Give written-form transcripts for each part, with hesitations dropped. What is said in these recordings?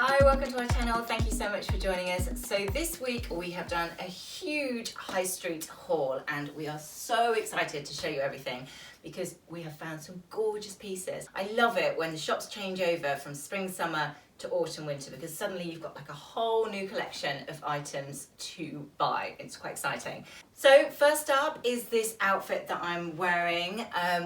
Hi, welcome to our channel. Thank you so much for joining us. So this week we have done a huge high street haul and we are so excited to show you everything because we have found some gorgeous pieces. I love it when the shops change over from spring, summer to autumn, winter, because suddenly you've got like a whole new collection of items to buy. It's quite exciting. So first up is this outfit that I'm wearing,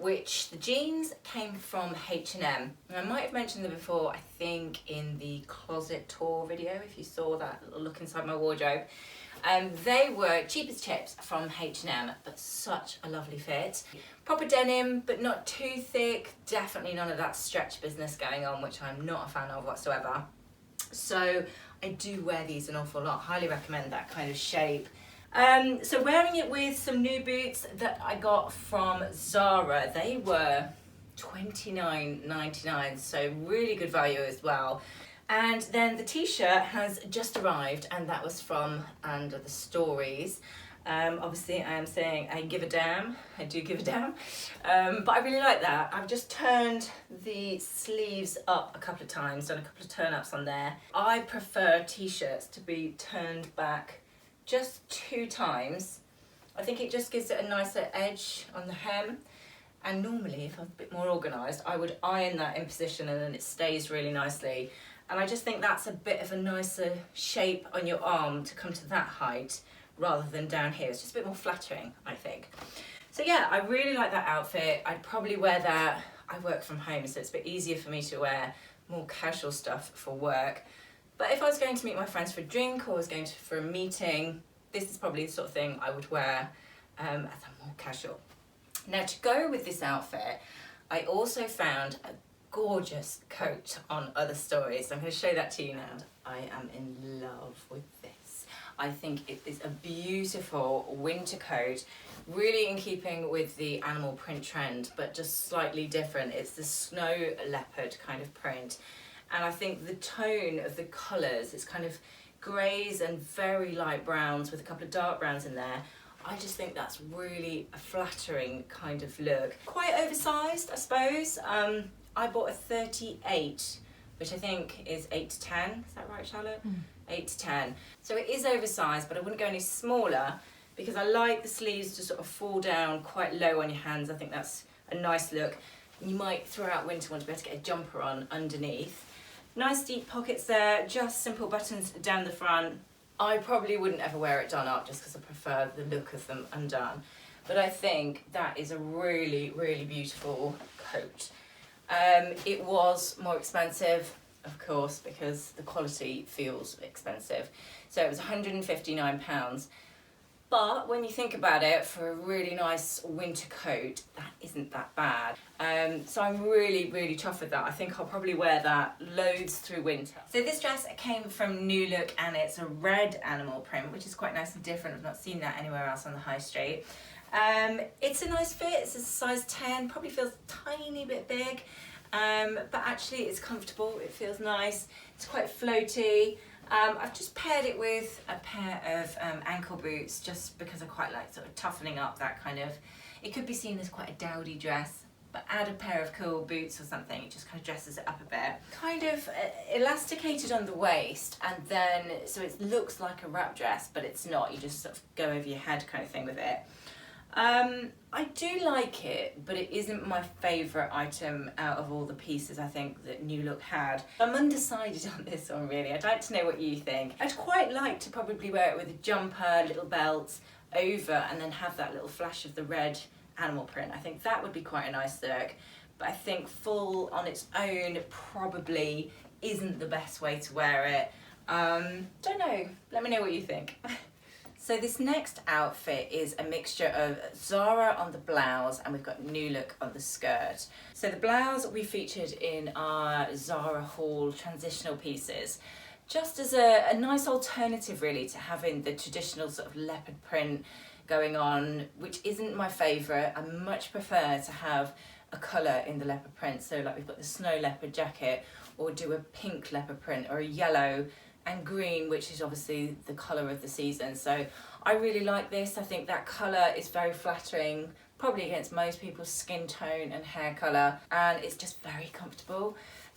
which the jeans came from H&M. I might have mentioned them before, I think in the closet tour video, if you saw that little look inside my wardrobe. They were cheap as chips from H&M, but such a lovely fit. Proper denim, but not too thick. Definitely none of that stretch business going on, which I'm not a fan of whatsoever. So I do wear these an awful lot. Highly recommend that kind of shape. So wearing it with some new boots that I got from Zara. They were $29.99, so really good value as well. And then the t-shirt has just arrived, and that was from Under the Stories. Obviously I am saying I give a damn, I do give a damn, but I really like that. I've just turned the sleeves up a couple of times, done a couple of turn-ups on there. I prefer t-shirts to be turned back just 2 times. I think it just gives it a nicer edge on the hem. And normally, if I'm a bit more organised, I would iron that in position and then it stays really nicely. And I just think that's a bit of a nicer shape on your arm to come to that height rather than down here. It's just a bit more flattering, I think. So yeah, I really like that outfit. I'd probably wear that. I work from home, so it's a bit easier for me to wear more casual stuff for work. But if I was going to meet my friends for a drink or was going for a meeting, this is probably the sort of thing I would wear as a more casual. Now, to go with this outfit, I also found a gorgeous coat on Other Stories. I'm going to show that to you now. I am in love with this. I think it is a beautiful winter coat, really in keeping with the animal print trend, but just slightly different. It's the snow leopard kind of print. And I think the tone of the colours, it's kind of greys and very light browns with a couple of dark browns in there. I just think that's really a flattering kind of look. Quite oversized, I suppose. I bought a 38, which I think is 8 to 10. Is that right, Charlotte? 8 to 10. So it is oversized, but I wouldn't go any smaller because I like the sleeves to sort of fall down quite low on your hands. I think that's a nice look. You might, throughout winter, want to be able to get a jumper on underneath. Nice deep pockets there, just simple buttons down the front. I probably wouldn't ever wear it done up just because I prefer the look of them undone. But I think that is a really, really beautiful coat. It was more expensive, of course, because the quality feels expensive. So it was £159. But when you think about it, for a really nice winter coat, that isn't that bad. So I'm really, really chuffed with that. I think I'll probably wear that loads through winter. So this dress came from New Look and it's a red animal print, which is quite nice and different. I've not seen that anywhere else on the high street. It's a nice fit. It's a size 10, probably feels a tiny bit big, but actually it's comfortable. It feels nice. It's quite floaty. I've just paired it with a pair of ankle boots just because I quite like sort of toughening up that kind of, it could be seen as quite a dowdy dress, but add a pair of cool boots or something, it just kind of dresses it up a bit. Kind of elasticated on the waist, and then, so it looks like a wrap dress, but it's not, you just sort of go over your head kind of thing with it. I do like it, but it isn't my favourite item out of all the pieces I think that New Look had. I'm undecided on this one really. I'd like to know what you think. I'd quite like to probably wear it with a jumper, little belts over, and then have that little flash of the red animal print. I think that would be quite a nice look, but I think full on its own probably isn't the best way to wear it. Don't know, let me know what you think. So this next outfit is a mixture of Zara on the blouse and we've got New Look on the skirt. So the blouse we featured in our Zara haul transitional pieces, just as a nice alternative really to having the traditional sort of leopard print going on, which isn't my favourite. I much prefer to have a colour in the leopard print. So like we've got the snow leopard jacket, or do a pink leopard print, or a yellow and green, which is obviously the colour of the season. So I really like this. I think that colour is very flattering, probably against most people's skin tone and hair colour, and it's just very comfortable.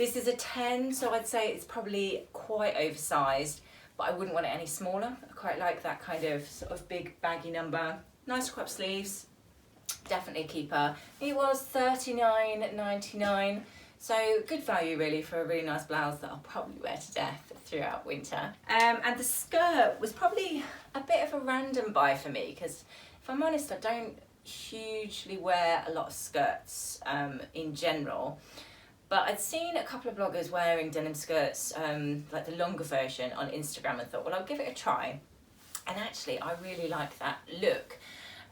This is a 10, so I'd say it's probably quite oversized, but I wouldn't want it any smaller. I quite like that kind of sort of big baggy number. Nice crop sleeves, definitely a keeper. It was $39.99, so good value really for a really nice blouse that I'll probably wear to death throughout winter. And the skirt was probably a bit of a random buy for me, because if I'm honest, I don't hugely wear a lot of skirts in general. But I'd seen a couple of bloggers wearing denim skirts, like the longer version, on Instagram, and thought, well, I'll give it a try. And actually, I really like that look.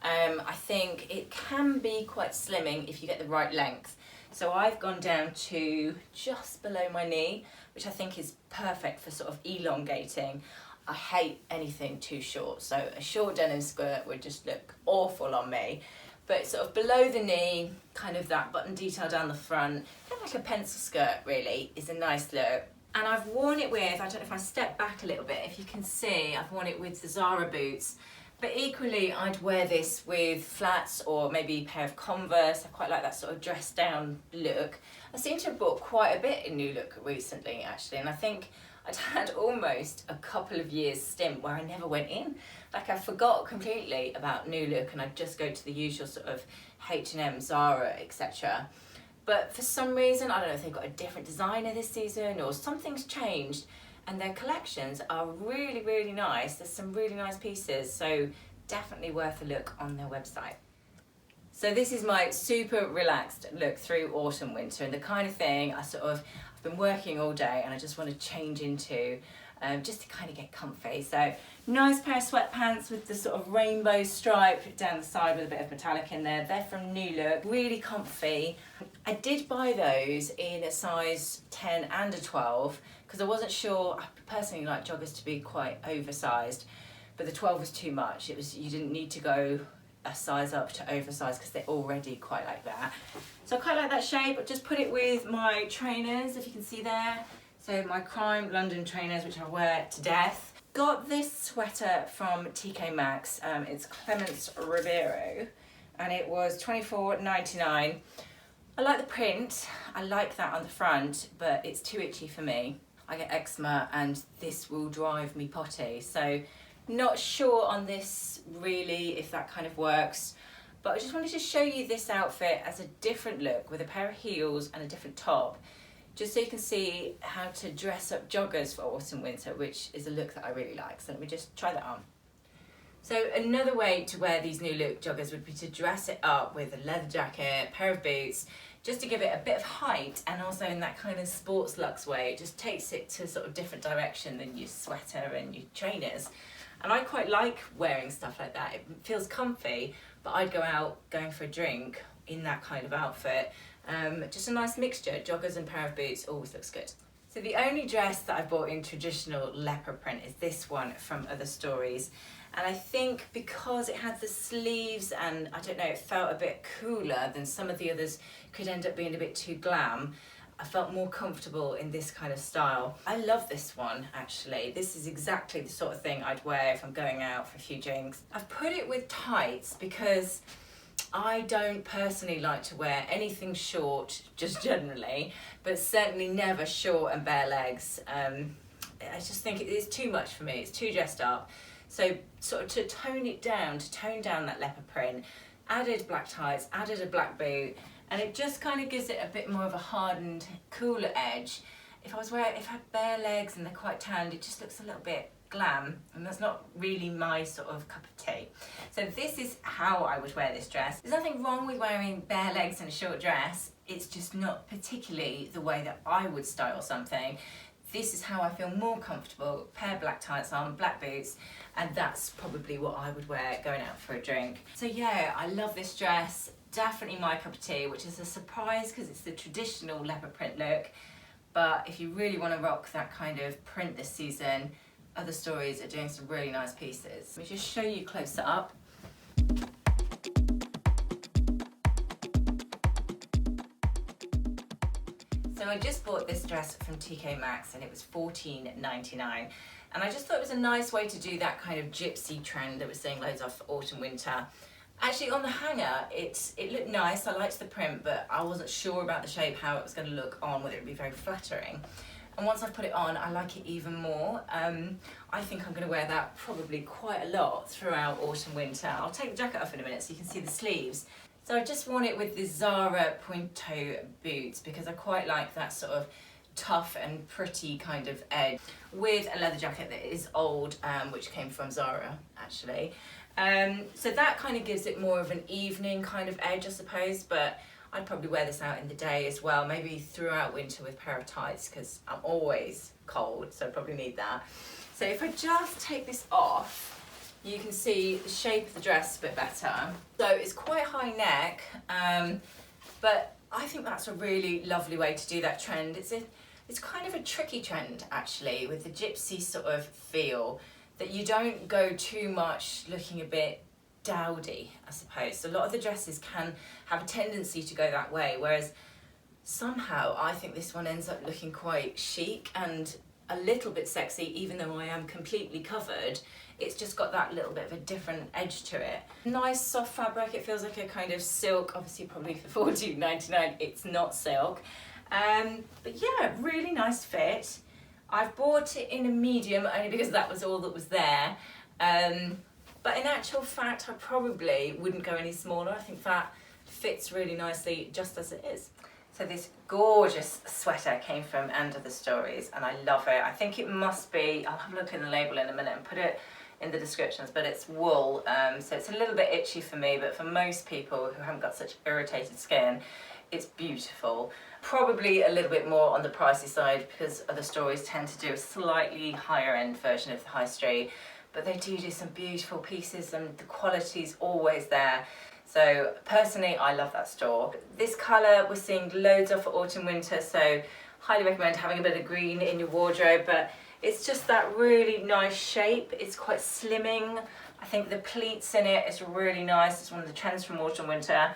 I think it can be quite slimming if you get the right length. So I've gone down to just below my knee, which I think is perfect for sort of elongating. I hate anything too short, so a short denim skirt would just look awful on me. But sort of below the knee, kind of that button detail down the front, kind of like a pencil skirt really, is a nice look. And I've worn it with, I don't know if I step back a little bit, if you can see, I've worn it with the Zara boots. But equally, I'd wear this with flats or maybe a pair of Converse. I quite like that sort of dressed down look. I seem to have bought quite a bit in New Look recently, actually, and I think I'd had almost a couple of years stint where I never went in. Like I forgot completely about New Look and I'd just go to the usual sort of H&M, Zara, etc. But for some reason, I don't know if they've got a different designer this season or something's changed, and their collections are really, really nice. There's some really nice pieces, so definitely worth a look on their website. So this is my super relaxed look through autumn, winter, and the kind of thing I've been working all day and I just want to change into just to kind of get comfy. So nice pair of sweatpants with the sort of rainbow stripe down the side with a bit of metallic in there. They're from New Look, really comfy. I did buy those in a size 10 and a 12 because I wasn't sure. I personally like joggers to be quite oversized, but the 12 was too much. You didn't need to go a size up to oversized because they're already quite like that. So I quite like that shape. I just put it with my trainers, if you can see there. So my Crime London trainers, which I wear to death. Got this sweater from TKMaxx. It's Clemence Ribeiro, and it was $24.99. I like the print. I like that on the front, but it's too itchy for me. I get eczema and this will drive me potty. So not sure on this really if that kind of works, but I just wanted to show you this outfit as a different look with a pair of heels and a different top, just so you can see how to dress up joggers for autumn winter, which is a look that I really like. So let me just try that on. So another way to wear these New Look joggers would be to dress it up with a leather jacket, pair of boots, just to give it a bit of height, and also in that kind of sports luxe way. It just takes it to sort of different direction than your sweater and your trainers. And I quite like wearing stuff like that. It feels comfy, but I'd go out going for a drink in that kind of outfit. Just a nice mixture, joggers and pair of boots always looks good. So the only dress that I bought in traditional leopard print is this one from Other Stories. And I think because it had the sleeves and I don't know, it felt a bit cooler than some of the others could end up being a bit too glam, I felt more comfortable in this kind of style. I love this one actually. This is exactly the sort of thing I'd wear if I'm going out for a few drinks. I've put it with tights because I don't personally like to wear anything short, just generally, but certainly never short and bare legs. I just think it is too much for me, it's too dressed up. So sort of to tone down that leopard print, added black tights, added a black boot, and it just kind of gives it a bit more of a hardened, cooler edge. If I had bare legs and they're quite tanned, it just looks a little bit glam, and that's not really my sort of cup of tea. So this is how I would wear this dress. There's nothing wrong with wearing bare legs and a short dress, it's just not particularly the way that I would style something. This is how I feel more comfortable, pair of black tights on, black boots, and that's probably what I would wear going out for a drink. So yeah, I love this dress, definitely my cup of tea, which is a surprise because it's the traditional leopard print look, but if you really want to rock that kind of print this season, Other Stories are doing some really nice pieces. Let me just show you closer up. So I just bought this dress from TKMaxx and it was $14.99, and I just thought it was a nice way to do that kind of gypsy trend that we're seeing loads of for autumn winter. Actually on the hanger, it looked nice, I liked the print, but I wasn't sure about the shape, how it was going to look on, whether it would be very flattering. And once I've put it on, I like it even more. I think I'm going to wear that probably quite a lot throughout autumn, winter. I'll take the jacket off in a minute so you can see the sleeves. So I've just worn it with the Zara point toe boots because I quite like that sort of tough and pretty kind of edge, with a leather jacket that is old, which came from Zara actually. So that kind of gives it more of an evening kind of edge, I suppose, but I'd probably wear this out in the day as well, maybe throughout winter with a pair of tights because I'm always cold, so I probably need that. So if I just take this off, you can see the shape of the dress a bit better. So it's quite high neck, but I think that's a really lovely way to do that trend. It's kind of a tricky trend actually, with the gypsy sort of feel, that you don't go too much looking a bit dowdy, I suppose. So a lot of the dresses can have a tendency to go that way, whereas somehow I think this one ends up looking quite chic and a little bit sexy, even though I am completely covered. It's just got that little bit of a different edge to it. Nice soft fabric, it feels like a kind of silk, obviously probably for $14.99 it's not silk. But yeah, really nice fit. I've bought it in a medium only because that was all that was there. But in actual fact, I probably wouldn't go any smaller. I think that fits really nicely just as it is. So this gorgeous sweater came from End of the Stories and I love it. I think it must be, I'll have a look in the label in a minute and put it in the descriptions, but it's wool, so it's a little bit itchy for me, but for most people who haven't got such irritated skin, it's beautiful. Probably a little bit more on the pricey side because other stores tend to do a slightly higher end version of the high street, but they do some beautiful pieces and the quality's always there. So personally, I love that store. This colour we're seeing loads of for autumn winter, so highly recommend having a bit of green in your wardrobe, but it's just that really nice shape. It's quite slimming. I think the pleats in it is really nice. It's one of the trends from autumn winter.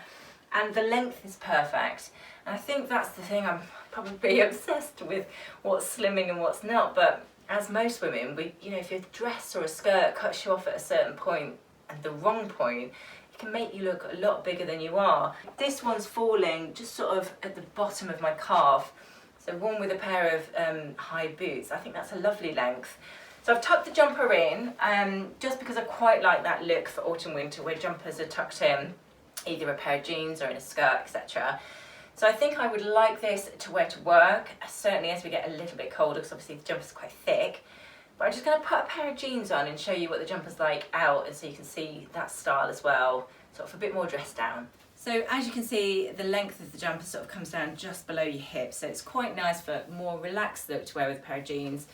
And the length is perfect. And I think that's the thing, I'm probably obsessed with what's slimming and what's not, but as most women, if your dress or a skirt cuts you off at a certain point and the wrong point, it can make you look a lot bigger than you are. This one's falling just sort of at the bottom of my calf. So one with a pair of high boots, I think that's a lovely length. So I've tucked the jumper in, just because I quite like that look for autumn winter where jumpers are tucked in, either a pair of jeans or in a skirt, etc. So I think I would like this to wear to work, certainly as we get a little bit colder, because obviously the jumper's quite thick. But I'm just going to put a pair of jeans on and show you what the jumper's like out, and so you can see that style as well, sort of a bit more dressed down. So as you can see, the length of the jumper sort of comes down just below your hip, so it's quite nice for a more relaxed look to wear with a pair of jeans.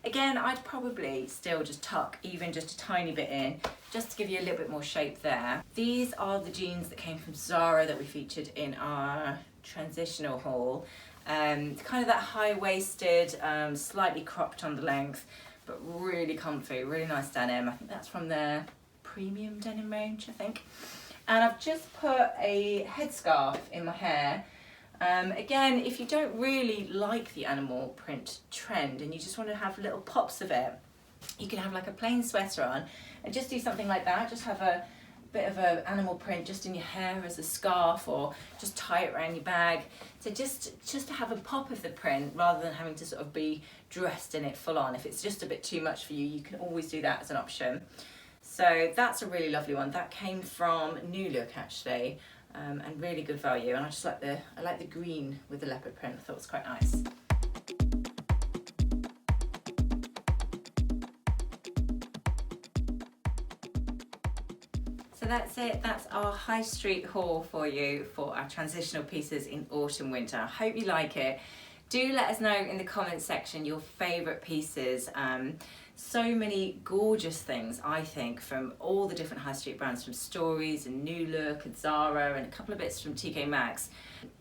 Again, I'd probably still just tuck even just a tiny bit in, just to give you a little bit more shape there. These are the jeans that came from Zara that we featured in our Transitional haul. Kind of that high-waisted, slightly cropped on the length, but really comfy, really nice denim. I think that's from their premium denim range, I think. And I've just put a headscarf in my hair. Again, if you don't really like the animal print trend and you just want to have little pops of it, you can have like a plain sweater on and just do something like that. Just have a bit of an animal print just in your hair as a scarf, or just tie it around your bag. So just to have a pop of the print rather than having to sort of be dressed in it full on. If it's just a bit too much for you, you can always do that as an option. So that's a really lovely one. That came from New Look actually, and really good value. And I just like the green with the leopard print. I thought it was quite nice. So that's it. That's our high street haul for you for our transitional pieces in autumn winter. I hope you like it. Do let us know in the comments section your favourite pieces. So many gorgeous things, I think, from all the different high street brands, from Stories and New Look and Zara and a couple of bits from TKMaxx.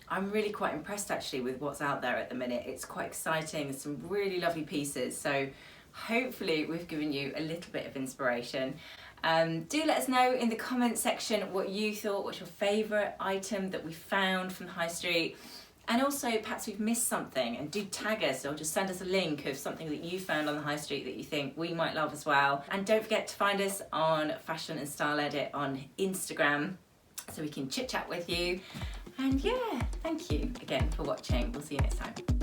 I'm really quite impressed actually with what's out there at the minute. It's quite exciting, some really lovely pieces. So hopefully we've given you a little bit of inspiration. Do let us know in the comments section what you thought was your favourite item that we found from the high street. And also perhaps we've missed something, and do tag us or just send us a link of something that you found on the high street that you think we might love as well. And don't forget to find us on Fashion and Style Edit on Instagram so we can chit chat with you. And yeah, thank you again for watching. We'll see you next time.